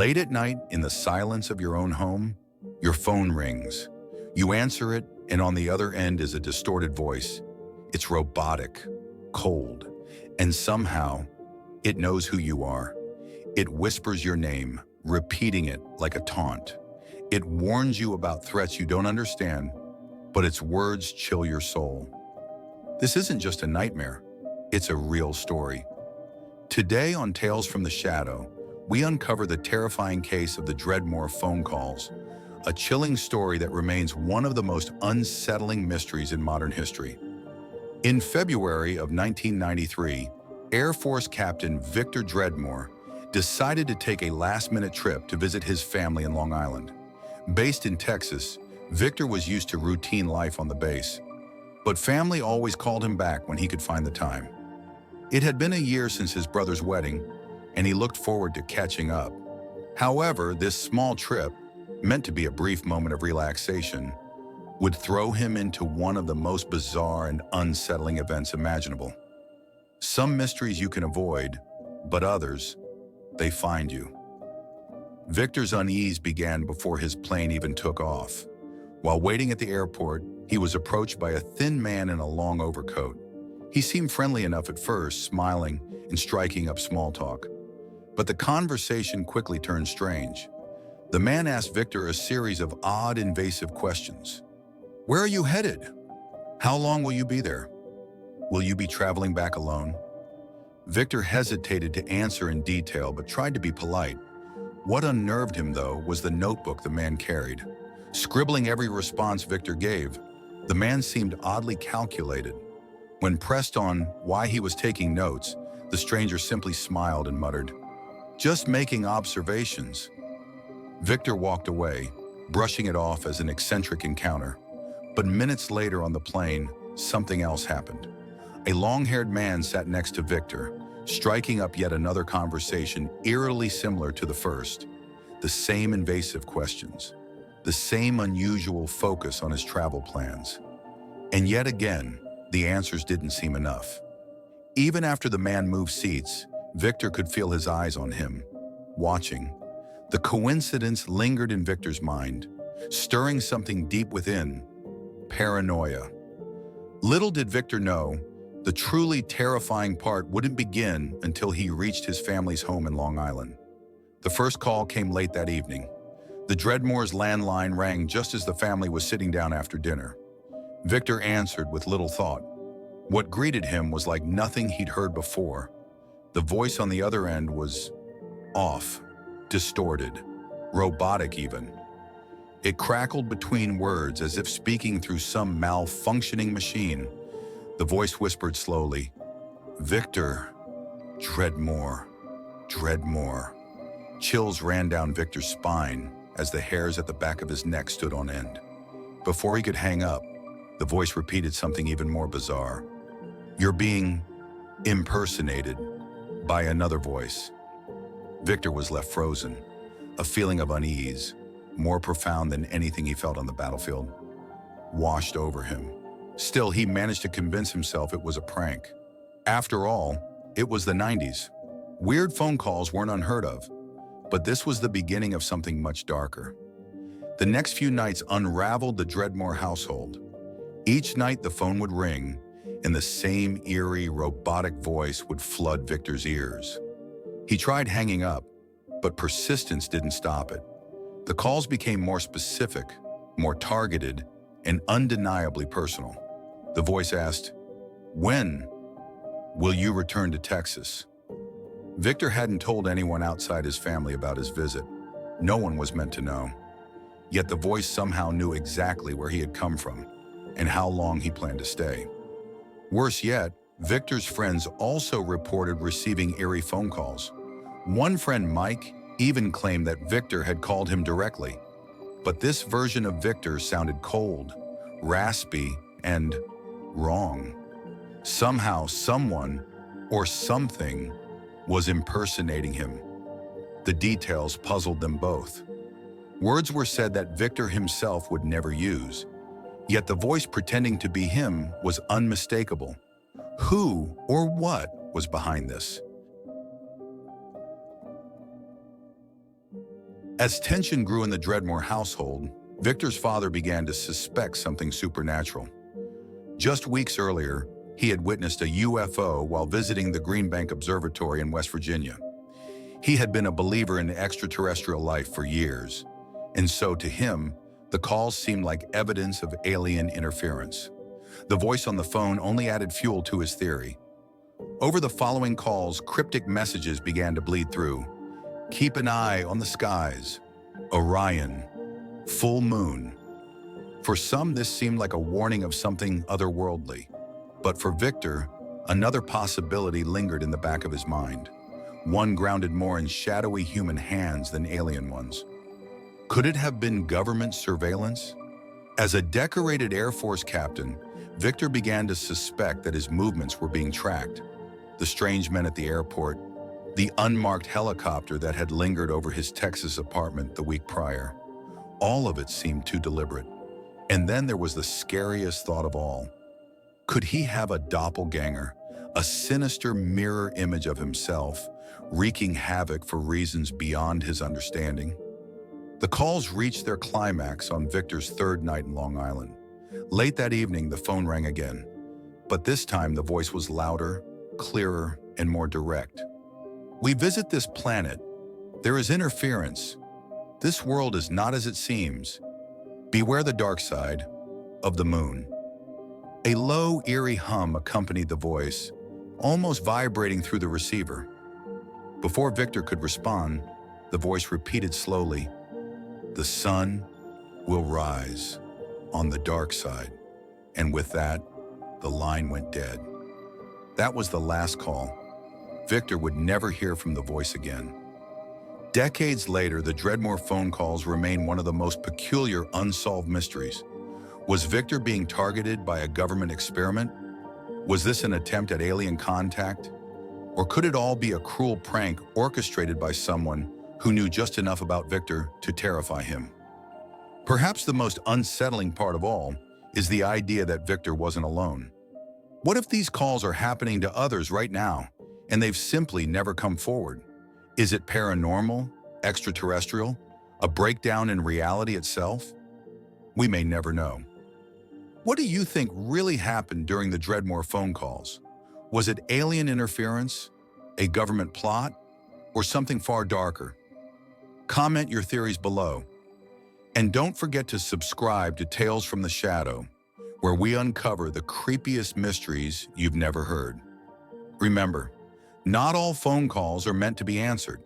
Late at night, in the silence of your own home, your phone rings. You answer it, and on the other end is a distorted voice. It's robotic, cold, and somehow it knows who you are. It whispers your name, repeating it like a taunt. It warns you about threats you don't understand, but its words chill your soul. This isn't just a nightmare, it's a real story. Today on Tales from the Shadow, we uncover the terrifying case of the Dreadmoor Phone Calls, a chilling story that remains one of the most unsettling mysteries in modern history. In February of 1993, Air Force Captain Victor Dreadmoor decided to take a last-minute trip to visit his family in Long Island. Based in Texas, Victor was used to routine life on the base, but family always called him back when he could find the time. It had been a year since his brother's wedding, and he looked forward to catching up. However, this small trip, meant to be a brief moment of relaxation, would throw him into one of the most bizarre and unsettling events imaginable. Some mysteries you can avoid, but others, they find you. Victor's unease began before his plane even took off. While waiting at the airport, he was approached by a thin man in a long overcoat. He seemed friendly enough at first, smiling and striking up small talk. But the conversation quickly turned strange. The man asked Victor a series of odd, invasive questions. Where are you headed? How long will you be there? Will you be traveling back alone? Victor hesitated to answer in detail, but tried to be polite. What unnerved him, though, was the notebook the man carried. Scribbling every response Victor gave, the man seemed oddly calculated. When pressed on why he was taking notes, the stranger simply smiled and muttered, "Just making observations." Victor walked away, brushing it off as an eccentric encounter. But minutes later on the plane, something else happened. A long-haired man sat next to Victor, striking up yet another conversation eerily similar to the first. The same invasive questions, the same unusual focus on his travel plans. And yet again, the answers didn't seem enough. Even after the man moved seats, Victor could feel his eyes on him, watching. The coincidence lingered in Victor's mind, stirring something deep within: paranoia. Little did Victor know, the truly terrifying part wouldn't begin until he reached his family's home in Long Island. The first call came late that evening. The Dreadmoor's landline rang just as the family was sitting down after dinner. Victor answered with little thought. What greeted him was like nothing he'd heard before. The voice on the other end was off, distorted, robotic even. It crackled between words as if speaking through some malfunctioning machine. The voice whispered slowly, "Victor, Dreadmoor, Dreadmoor." Chills ran down Victor's spine as the hairs at the back of his neck stood on end. Before he could hang up, the voice repeated something even more bizarre. "You're being impersonated by another voice." Victor was left frozen, a feeling of unease, more profound than anything he felt on the battlefield, washed over him. Still, he managed to convince himself it was a prank. After all, it was the 90s. Weird phone calls weren't unheard of, but this was the beginning of something much darker. The next few nights unraveled the Dreadmoor household. Each night the phone would ring, and the same eerie, robotic voice would flood Victor's ears. He tried hanging up, but persistence didn't stop it. The calls became more specific, more targeted, and undeniably personal. The voice asked, "When will you return to Texas?" Victor hadn't told anyone outside his family about his visit. No one was meant to know. Yet the voice somehow knew exactly where he had come from and how long he planned to stay. Worse yet, Victor's friends also reported receiving eerie phone calls. One friend, Mike, even claimed that Victor had called him directly. But this version of Victor sounded cold, raspy, and wrong. Somehow, someone or something was impersonating him. The details puzzled them both. Words were said that Victor himself would never use, yet the voice pretending to be him was unmistakable. Who or what was behind this? As tension grew in the Dreadmoor household, Victor's father began to suspect something supernatural. Just weeks earlier, he had witnessed a UFO while visiting the Green Bank Observatory in West Virginia. He had been a believer in extraterrestrial life for years, and so to him, the calls seemed like evidence of alien interference. The voice on the phone only added fuel to his theory. Over the following calls, cryptic messages began to bleed through. Keep an eye on the skies. Orion. Full moon. For some, this seemed like a warning of something otherworldly. But for Victor, another possibility lingered in the back of his mind. One grounded more in shadowy human hands than alien ones. Could it have been government surveillance? As a decorated Air Force captain, Victor began to suspect that his movements were being tracked. The strange men at the airport, the unmarked helicopter that had lingered over his Texas apartment the week prior. All of it seemed too deliberate. And then there was the scariest thought of all. Could he have a doppelgänger, a sinister mirror image of himself, wreaking havoc for reasons beyond his understanding? The calls reached their climax on Victor's third night in Long Island. Late that evening, the phone rang again. But this time, the voice was louder, clearer, and more direct. We visit this planet. There is interference. This world is not as it seems. Beware the dark side of the moon. A low, eerie hum accompanied the voice, almost vibrating through the receiver. Before Victor could respond, the voice repeated slowly, "The sun will rise on the dark side." And with that, the line went dead. That was the last call. Victor would never hear from the voice again. Decades later, the Dreadmoor phone calls remain one of the most peculiar unsolved mysteries. Was Victor being targeted by a government experiment? Was this an attempt at alien contact? Or could it all be a cruel prank orchestrated by someone who knew just enough about Victor to terrify him? Perhaps the most unsettling part of all is the idea that Victor wasn't alone. What if these calls are happening to others right now, and they've simply never come forward? Is it paranormal, extraterrestrial, a breakdown in reality itself? We may never know. What do you think really happened during the Dreadmoor phone calls? Was it alien interference, a government plot, or something far darker? Comment your theories below. And don't forget to subscribe to Tales from the Shadow, where we uncover the creepiest mysteries you've never heard. Remember, not all phone calls are meant to be answered.